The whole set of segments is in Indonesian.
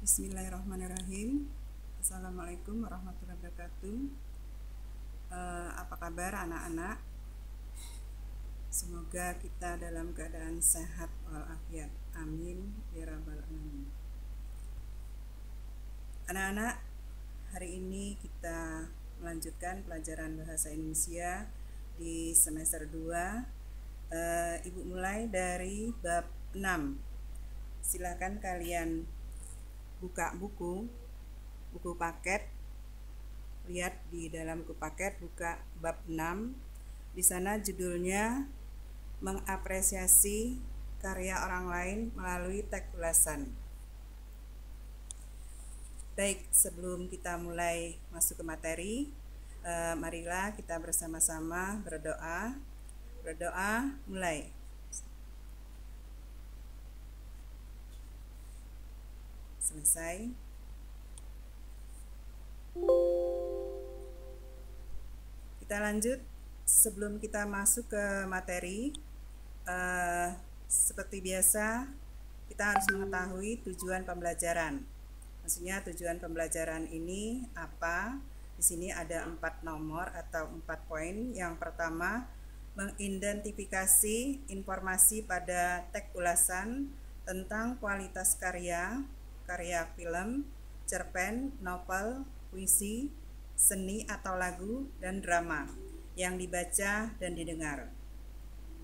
Bismillahirrahmanirrahim. Assalamualaikum warahmatullahi wabarakatuh. Apa kabar anak-anak? Semoga kita dalam keadaan sehat walafiat. Amin ya rabbal alamin. Anak-anak, hari ini kita melanjutkan pelajaran bahasa Indonesia di semester 2. Ibu mulai dari bab 6. Silakan kalian buka buku paket, lihat di dalam buku paket, buka bab 6. Di sana judulnya mengapresiasi karya orang lain melalui teks ulasan. Baik, sebelum kita mulai masuk ke materi, marilah kita bersama-sama berdoa. Berdoa, mulai. Selesai. Kita lanjut. Sebelum kita masuk ke materi, seperti biasa kita harus mengetahui tujuan pembelajaran. Maksudnya tujuan pembelajaran ini apa? Di sini ada 4 nomor atau 4 poin. Yang pertama, mengidentifikasi informasi pada teks ulasan tentang kualitas karya film, cerpen, novel, puisi, seni atau lagu, dan drama yang dibaca dan didengar.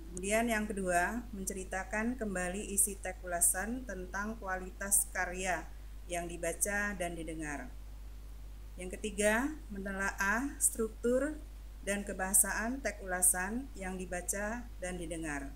Kemudian yang kedua, menceritakan kembali isi teks ulasan tentang kualitas karya yang dibaca dan didengar. Yang ketiga, menelaah struktur dan kebahasaan teks ulasan yang dibaca dan didengar.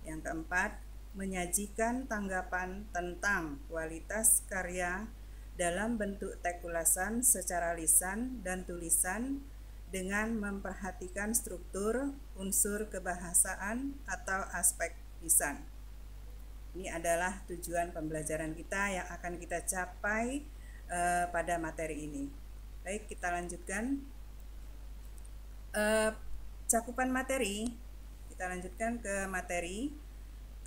Yang keempat, menyajikan tanggapan tentang kualitas karya dalam bentuk teks ulasan secara lisan dan tulisan dengan memperhatikan struktur, unsur kebahasaan atau aspek lisan. Ini adalah tujuan pembelajaran kita yang akan kita capai pada materi ini. Baik, kita lanjutkan. Cakupan materi, kita lanjutkan ke materi.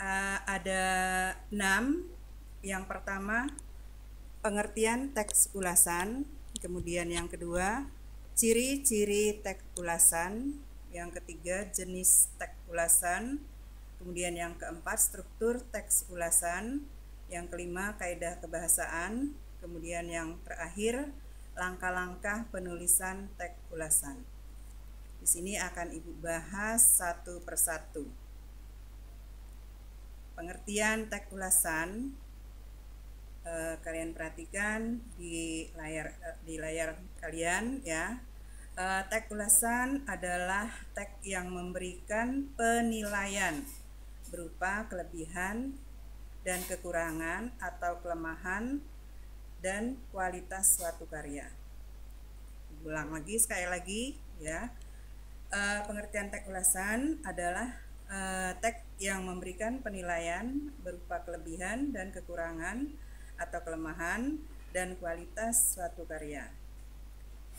Ada 6. Yang pertama, pengertian teks ulasan. Kemudian yang kedua, ciri-ciri teks ulasan. Yang ketiga, jenis teks ulasan. Kemudian yang keempat, struktur teks ulasan. Yang kelima, kaidah kebahasaan. Kemudian yang terakhir, langkah-langkah penulisan teks ulasan. Di sini akan Ibu bahas satu persatu. Pengertian teks ulasan, kalian perhatikan di layar kalian ya. Teks ulasan adalah teks yang memberikan penilaian berupa kelebihan dan kekurangan atau kelemahan dan kualitas suatu karya. Ulang lagi, sekali lagi ya. Pengertian teks ulasan adalah teks yang memberikan penilaian berupa kelebihan dan kekurangan atau kelemahan dan kualitas suatu karya.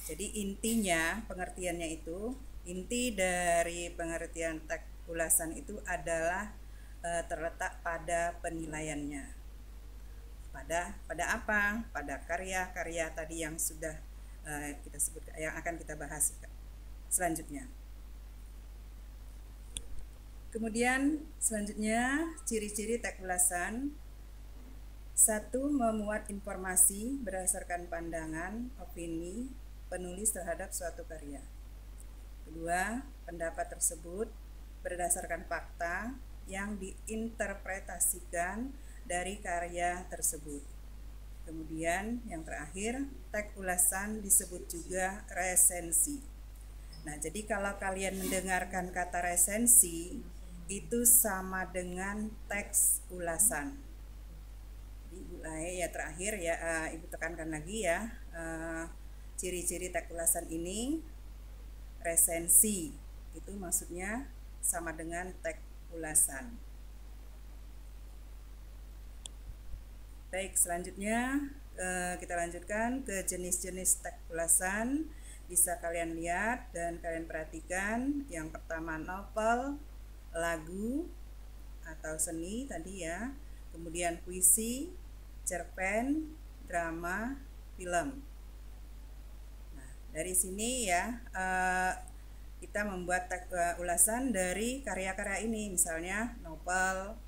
Jadi intinya pengertiannya itu, inti dari pengertian teks ulasan itu adalah terletak pada penilaiannya. Pada apa? Pada karya-karya tadi yang sudah kita sebut, yang akan kita bahas selanjutnya. Kemudian selanjutnya, ciri-ciri teks ulasan. 1. Memuat informasi berdasarkan pandangan, opini penulis terhadap suatu karya. 2. Pendapat tersebut berdasarkan fakta yang diinterpretasikan dari karya tersebut. Kemudian yang terakhir, teks ulasan disebut juga resensi. Nah, jadi kalau kalian mendengarkan kata resensi, itu sama dengan teks ulasan. Jadi Ibu ya terakhir ya, Ibu tekankan lagi ya, ciri-ciri teks ulasan ini. Resensi itu maksudnya sama dengan teks ulasan. Baik, selanjutnya kita lanjutkan ke jenis-jenis teks ulasan. Bisa kalian lihat dan kalian perhatikan. Yang pertama, novel, lagu atau seni tadi ya. Kemudian puisi, cerpen, drama, film. Nah, dari sini ya kita membuat ulasan dari karya-karya ini, misalnya novel,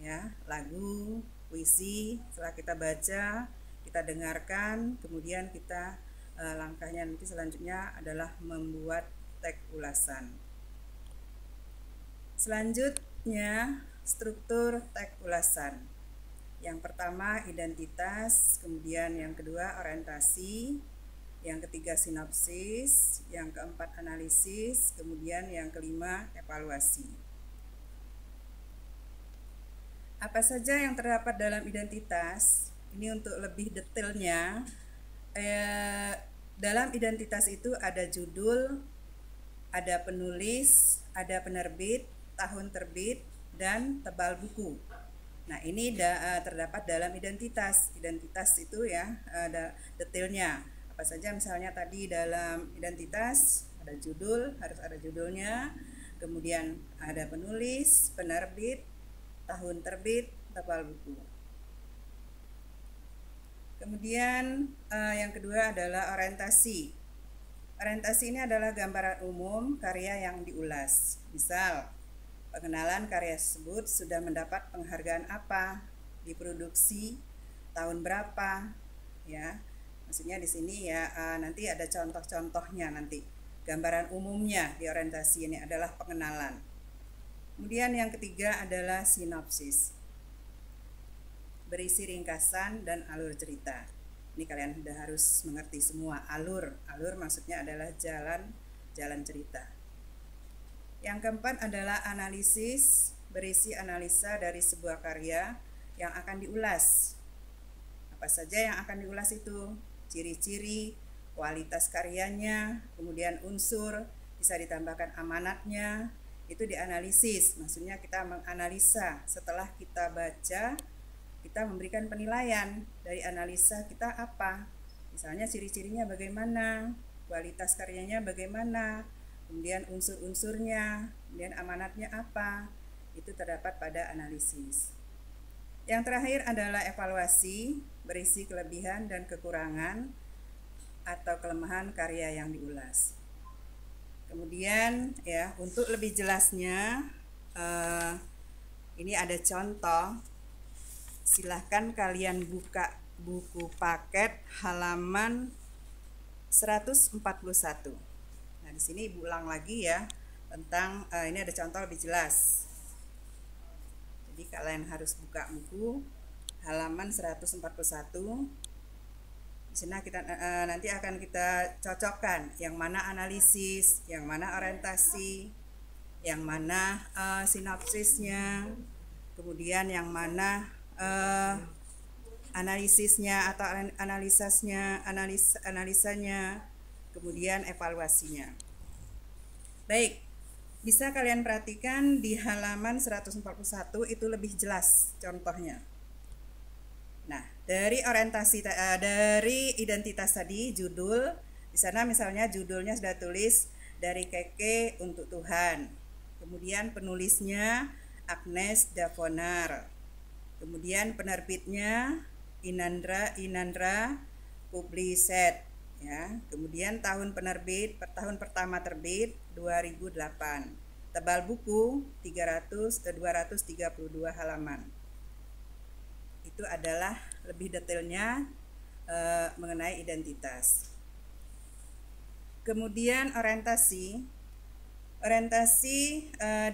ya, lagu, puisi. Setelah kita baca, kita dengarkan, kemudian kita langkahnya nanti selanjutnya adalah membuat teks ulasan. Selanjutnya, struktur teks ulasan. Yang pertama identitas, kemudian yang kedua orientasi, yang ketiga sinopsis, yang keempat analisis, kemudian yang kelima evaluasi. Apa saja yang terdapat dalam identitas? Ini untuk lebih detailnya. Dalam identitas itu ada judul, ada penulis, ada penerbit, tahun terbit, dan tebal buku. Nah, ini terdapat dalam identitas. Identitas itu ya ada detailnya. Apa saja misalnya tadi dalam identitas ada judul, harus ada judulnya, kemudian ada penulis, penerbit, tahun terbit, tebal buku. Kemudian yang kedua adalah orientasi. Orientasi ini adalah gambaran umum karya yang diulas. Misal, pengenalan karya tersebut sudah mendapat penghargaan apa, diproduksi tahun berapa, ya. Maksudnya di sini ya nanti ada contoh-contohnya nanti. Gambaran umumnya di orientasi ini adalah pengenalan. Kemudian yang ketiga adalah sinopsis. Berisi ringkasan dan alur cerita. Ini kalian sudah harus mengerti semua alur. Alur maksudnya adalah jalan cerita. Yang keempat adalah analisis, berisi analisa dari sebuah karya yang akan diulas. Apa saja yang akan diulas itu? Ciri-ciri, kualitas karyanya, kemudian unsur, bisa ditambahkan amanatnya, itu dianalisis. Maksudnya kita menganalisa. Setelah kita baca, kita memberikan penilaian dari analisa kita apa. Misalnya ciri-cirinya bagaimana, kualitas karyanya bagaimana, kemudian unsur-unsurnya, kemudian amanatnya apa, itu terdapat pada analisis. Yang terakhir adalah evaluasi, berisi kelebihan dan kekurangan atau kelemahan karya yang diulas. Kemudian ya, untuk lebih jelasnya ini ada contoh. Silahkan kalian buka buku paket halaman 141. Nah, di sini Ibu ulang lagi ya tentang ini ada contoh lebih jelas. Jadi kalian harus buka buku halaman 141. Di sini kita nanti akan kita cocokkan yang mana analisis, yang mana orientasi, yang mana sinopsisnya, kemudian yang mana analisisnya atau analisanya, kemudian evaluasinya. Baik, bisa kalian perhatikan di halaman 141 itu lebih jelas contohnya. Nah, dari orientasi dari identitas tadi judul, di sana misalnya judulnya sudah tulis Dari Keke untuk Tuhan. Kemudian penulisnya Agnes Davonar. Kemudian penerbitnya Inandra Published, ya. Kemudian tahun pertama terbit 2008. Tebal buku 232 halaman. Itu adalah lebih detailnya mengenai identitas. Kemudian orientasi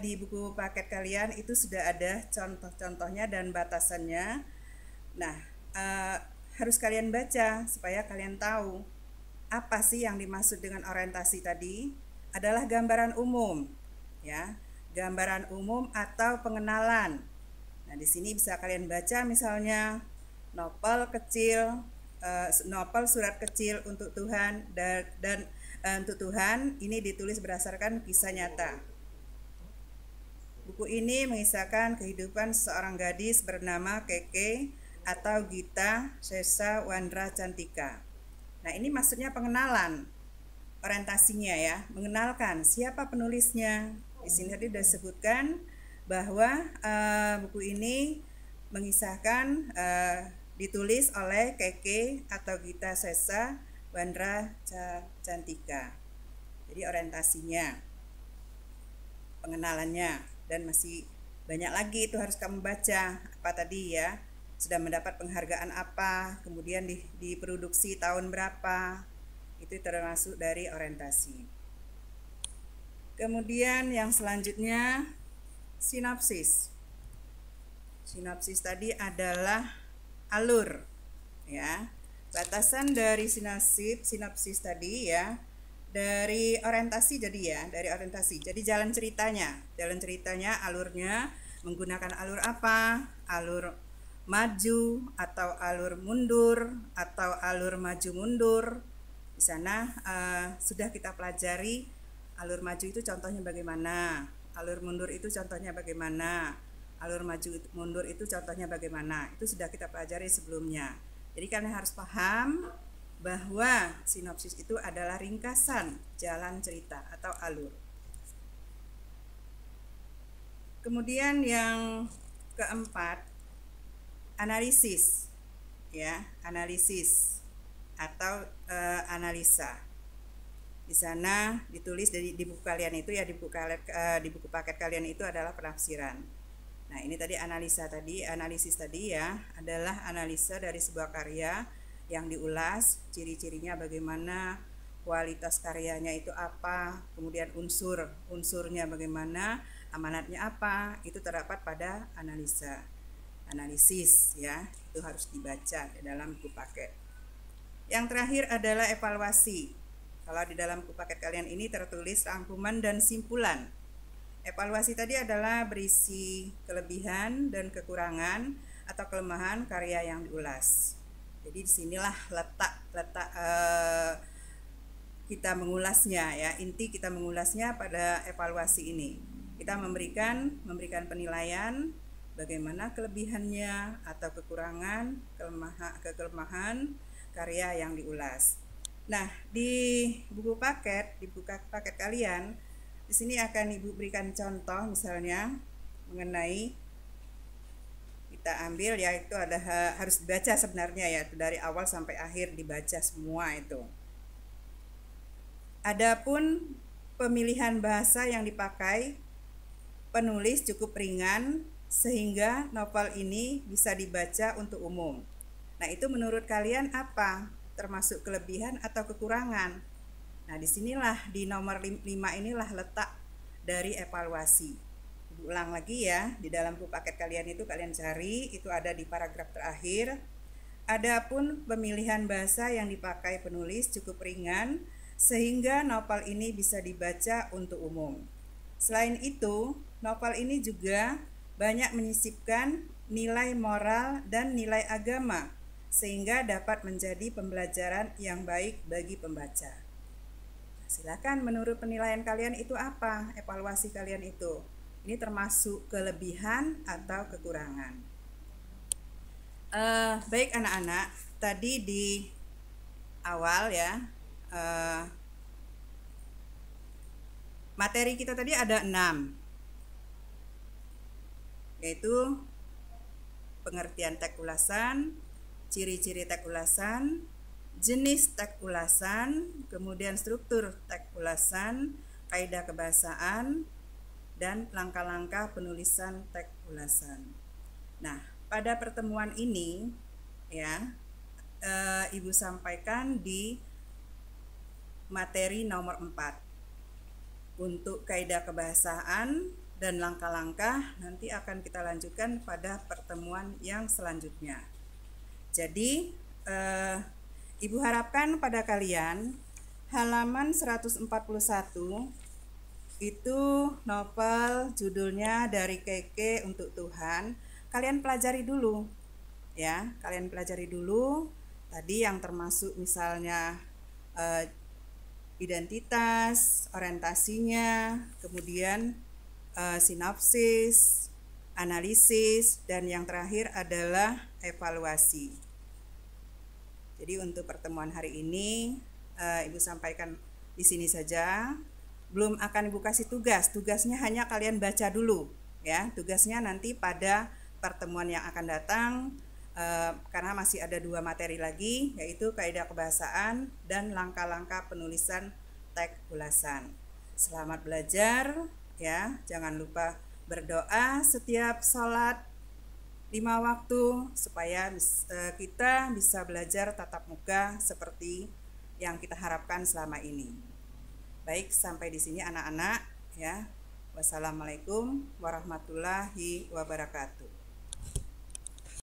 di buku paket kalian itu sudah ada contoh-contohnya dan batasannya. Nah, harus kalian baca supaya kalian tahu apa sih yang dimaksud dengan orientasi tadi. Adalah gambaran umum, ya, gambaran umum atau pengenalan. Nah, di sini bisa kalian baca misalnya novel kecil, novel surat kecil untuk Tuhan dan untuk Tuhan ini ditulis berdasarkan kisah nyata. Buku ini mengisahkan kehidupan seorang gadis bernama Keke atau Gita Sesa Wandra Cantika. Nah, ini maksudnya pengenalan, orientasinya ya, mengenalkan siapa penulisnya. Di sini tadi sudah disebutkan bahwa buku ini mengisahkan ditulis oleh Keke atau Gita Sesa Bandra Cantika. Jadi orientasinya, pengenalannya, dan masih banyak lagi itu harus kamu baca. Apa tadi ya, sudah mendapat penghargaan apa, kemudian diproduksi tahun berapa, itu termasuk dari orientasi. Kemudian yang selanjutnya sinopsis. Sinopsis tadi adalah alur, ya. Batasan dari sinopsis tadi ya, dari orientasi jadi ya, dari orientasi. Jadi jalan ceritanya, alurnya menggunakan alur apa? Alur maju atau alur mundur atau alur maju mundur. Di sana sudah kita pelajari alur maju itu contohnya bagaimana, alur mundur itu contohnya bagaimana, alur maju mundur itu contohnya bagaimana. Itu sudah kita pelajari sebelumnya. Jadi kalian harus paham bahwa sinopsis itu adalah ringkasan jalan cerita atau alur. Kemudian yang keempat, analisis, ya, analisis atau analisa. Di sana ditulis di buku kalian itu ya, di buku paket kalian itu adalah penafsiran. Nah, ini tadi analisis tadi ya, adalah analisa dari sebuah karya yang diulas, ciri-cirinya bagaimana, kualitas karyanya itu apa, kemudian unsurnya bagaimana, amanatnya apa, itu terdapat pada analisis ya, itu harus dibaca di dalam buku paket. Yang terakhir adalah evaluasi. Kalau di dalam buku paket kalian ini tertulis rangkuman dan simpulan. Evaluasi tadi adalah berisi kelebihan dan kekurangan atau kelemahan karya yang diulas. Jadi disinilah letak kita mengulasnya ya, inti kita mengulasnya pada evaluasi ini. Kita memberikan penilaian bagaimana kelebihannya atau kekurangan, kelemahan karya yang diulas. Nah, di buku paket kalian, di sini akan Ibu berikan contoh misalnya mengenai, kita ambil ya, itu ada harus dibaca sebenarnya ya, dari awal sampai akhir dibaca semua itu. Adapun pemilihan bahasa yang dipakai, penulis cukup ringan sehingga novel ini bisa dibaca untuk umum. Nah, itu menurut kalian apa? Termasuk kelebihan atau kekurangan? Nah, disinilah di nomor 5 inilah letak dari evaluasi. Ulang lagi ya, di dalam buku paket kalian itu kalian cari, itu ada di paragraf terakhir. Adapun pemilihan bahasa yang dipakai penulis cukup ringan sehingga novel ini bisa dibaca untuk umum. Selain itu, novel ini juga banyak menyisipkan nilai moral dan nilai agama sehingga dapat menjadi pembelajaran yang baik bagi pembaca. Silakan, menurut penilaian kalian itu apa? Evaluasi kalian itu. Ini termasuk kelebihan atau kekurangan. Baik anak-anak, tadi di awal ya, materi kita tadi ada 6, yaitu pengertian teks ulasan, ciri-ciri teks ulasan, jenis teks ulasan, kemudian struktur teks ulasan, kaidah kebahasaan, dan langkah-langkah penulisan teks ulasan. Nah, pada pertemuan ini ya, Ibu sampaikan di materi nomor 4. Untuk kaidah kebahasaan dan langkah-langkah nanti akan kita lanjutkan pada pertemuan yang selanjutnya. Jadi Ibu harapkan pada kalian halaman 141 itu novel judulnya Dari Keke untuk Tuhan. Kalian pelajari dulu ya, kalian pelajari dulu tadi yang termasuk misalnya identitas, orientasinya, kemudian sinopsis, analisis, dan yang terakhir adalah evaluasi. Jadi untuk pertemuan hari ini Ibu sampaikan di sini saja. Belum akan Ibu kasih tugas. Tugasnya hanya kalian baca dulu ya. Tugasnya nanti pada pertemuan yang akan datang karena masih ada 2 materi lagi, yaitu kaidah kebahasaan dan langkah-langkah penulisan teks ulasan. Selamat belajar ya, jangan lupa berdoa setiap sholat 5 waktu supaya kita bisa belajar tatap muka seperti yang kita harapkan selama ini. Baik, sampai di sini anak-anak ya. Wassalamualaikum warahmatullahi wabarakatuh.